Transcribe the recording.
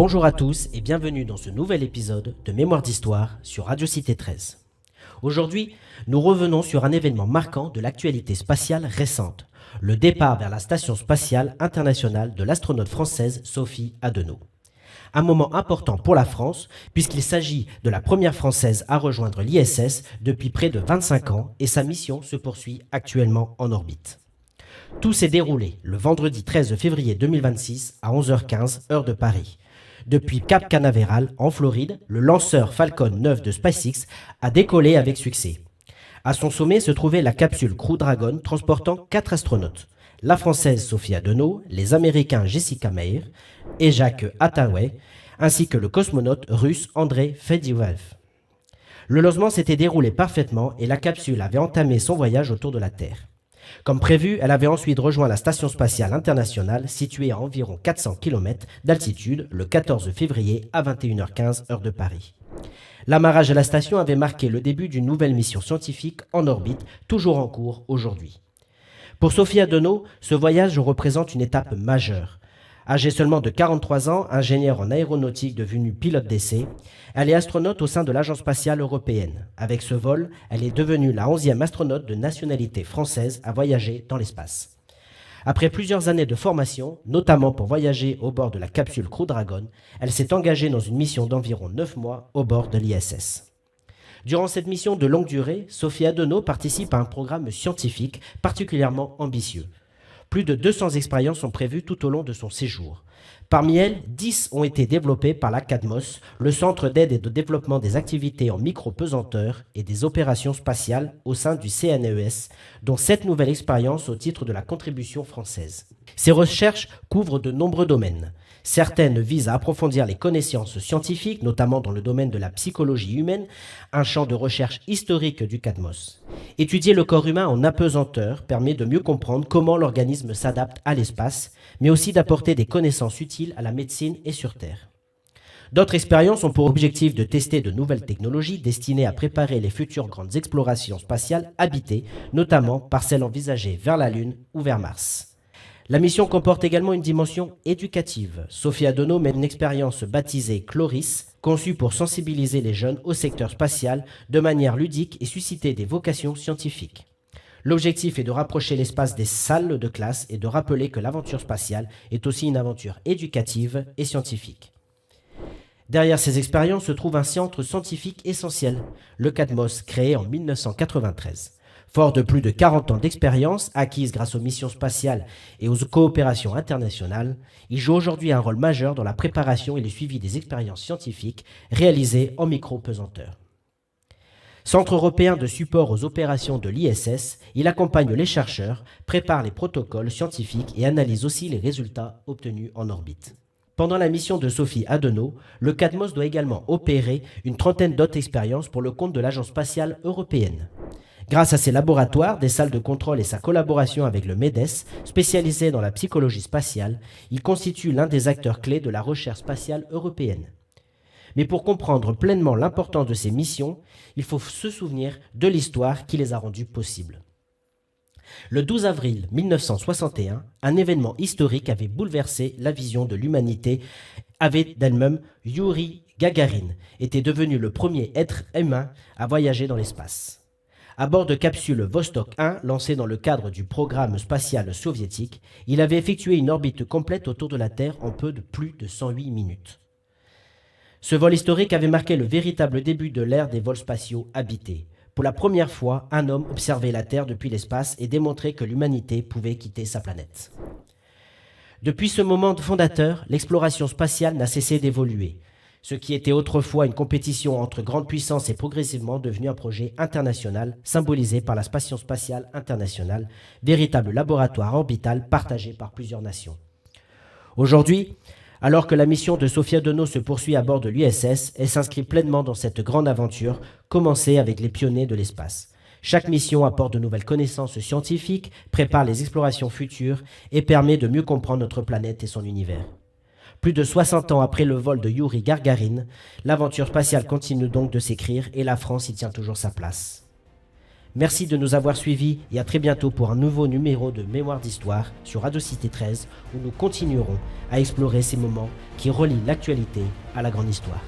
Bonjour à tous et bienvenue dans ce nouvel épisode de Mémoire d'Histoire sur Radio Cité 13. Aujourd'hui, nous revenons sur un événement marquant de l'actualité spatiale récente, le départ vers la Station spatiale internationale de l'astronaute française Sophie Adenau. Un moment important pour la France puisqu'il s'agit de la première Française à rejoindre l'ISS depuis près de 25 ans et sa mission se poursuit actuellement en orbite. Tout s'est déroulé le vendredi 13 février 2026 à 11h15 heure de Paris. Depuis Cap Canaveral, en Floride, le lanceur Falcon 9 de SpaceX a décollé avec succès. À son sommet se trouvait la capsule Crew Dragon transportant 4 astronautes. La Française Sophie Adenau, les Américains Jessica Meir et Jacques Attaway, ainsi que le cosmonaute russe Andrei Fedyaev. Le lancement s'était déroulé parfaitement et la capsule avait entamé son voyage autour de la Terre. Comme prévu, elle avait ensuite rejoint la Station spatiale internationale située à environ 400 km d'altitude le 14 février à 21h15 heure de Paris. L'amarrage à la station avait marqué le début d'une nouvelle mission scientifique en orbite, toujours en cours aujourd'hui. Pour Sophie Adenau, ce voyage représente une étape majeure. Âgée seulement de 43 ans, ingénieure en aéronautique devenue pilote d'essai, elle est astronaute au sein de l'Agence spatiale européenne. Avec ce vol, elle est devenue la 11e astronaute de nationalité française à voyager dans l'espace. Après plusieurs années de formation, notamment pour voyager au bord de la capsule Crew Dragon, elle s'est engagée dans une mission d'environ 9 mois au bord de l'ISS. Durant cette mission de longue durée, Sophie Adenau participe à un programme scientifique particulièrement ambitieux. Plus de 200 expériences sont prévues tout au long de son séjour. Parmi elles, 10 ont été développées par la CADMOS, le Centre d'aide et de développement des activités en micro-pesanteur et des opérations spatiales au sein du CNES, dont 7 nouvelles expériences au titre de la contribution française. Ces recherches couvrent de nombreux domaines. Certaines visent à approfondir les connaissances scientifiques, notamment dans le domaine de la psychologie humaine, un champ de recherche historique du CADMOS. Étudier le corps humain en apesanteur permet de mieux comprendre comment l'organisme s'adapte à l'espace, mais aussi d'apporter des connaissances utiles à la médecine et sur Terre. D'autres expériences ont pour objectif de tester de nouvelles technologies destinées à préparer les futures grandes explorations spatiales habitées, notamment par celles envisagées vers la Lune ou vers Mars. La mission comporte également une dimension éducative. Sophie Adenau mène une expérience baptisée Chloris, conçue pour sensibiliser les jeunes au secteur spatial de manière ludique et susciter des vocations scientifiques. L'objectif est de rapprocher l'espace des salles de classe et de rappeler que l'aventure spatiale est aussi une aventure éducative et scientifique. Derrière ces expériences se trouve un centre scientifique essentiel, le CADMOS, créé en 1993. Fort de plus de 40 ans d'expérience acquise grâce aux missions spatiales et aux coopérations internationales, il joue aujourd'hui un rôle majeur dans la préparation et le suivi des expériences scientifiques réalisées en micro-pesanteur. Centre européen de support aux opérations de l'ISS, il accompagne les chercheurs, prépare les protocoles scientifiques et analyse aussi les résultats obtenus en orbite. Pendant la mission de Sophie Adenau, le CADMOS doit également opérer une trentaine d'autres expériences pour le compte de l'Agence spatiale européenne. Grâce à ses laboratoires, des salles de contrôle et sa collaboration avec le MEDES, spécialisé dans la psychologie spatiale, il constitue l'un des acteurs clés de la recherche spatiale européenne. Mais pour comprendre pleinement l'importance de ces missions, il faut se souvenir de l'histoire qui les a rendues possibles. Le 12 avril 1961, un événement historique avait bouleversé la vision de l'humanité, avait d'elle-même Youri Gagarin était devenu le premier être humain à voyager dans l'espace. À bord de capsule Vostok 1, lancée dans le cadre du programme spatial soviétique, il avait effectué une orbite complète autour de la Terre en peu de plus de 108 minutes. Ce vol historique avait marqué le véritable début de l'ère des vols spatiaux habités. Pour la première fois, un homme observait la Terre depuis l'espace et démontrait que l'humanité pouvait quitter sa planète. Depuis ce moment fondateur, l'exploration spatiale n'a cessé d'évoluer. Ce qui était autrefois une compétition entre grandes puissances est progressivement devenu un projet international symbolisé par la Station spatiale internationale, véritable laboratoire orbital partagé par plusieurs nations. Aujourd'hui, alors que la mission de Sophie Adenau se poursuit à bord de l'ISS, elle s'inscrit pleinement dans cette grande aventure commencée avec les pionniers de l'espace. Chaque mission apporte de nouvelles connaissances scientifiques, prépare les explorations futures et permet de mieux comprendre notre planète et son univers. Plus de 60 ans après le vol de Youri Gagarin, l'aventure spatiale continue donc de s'écrire et la France y tient toujours sa place. Merci de nous avoir suivis et à très bientôt pour un nouveau numéro de Mémoire d'Histoire sur Radio Cité 13 où nous continuerons à explorer ces moments qui relient l'actualité à la grande histoire.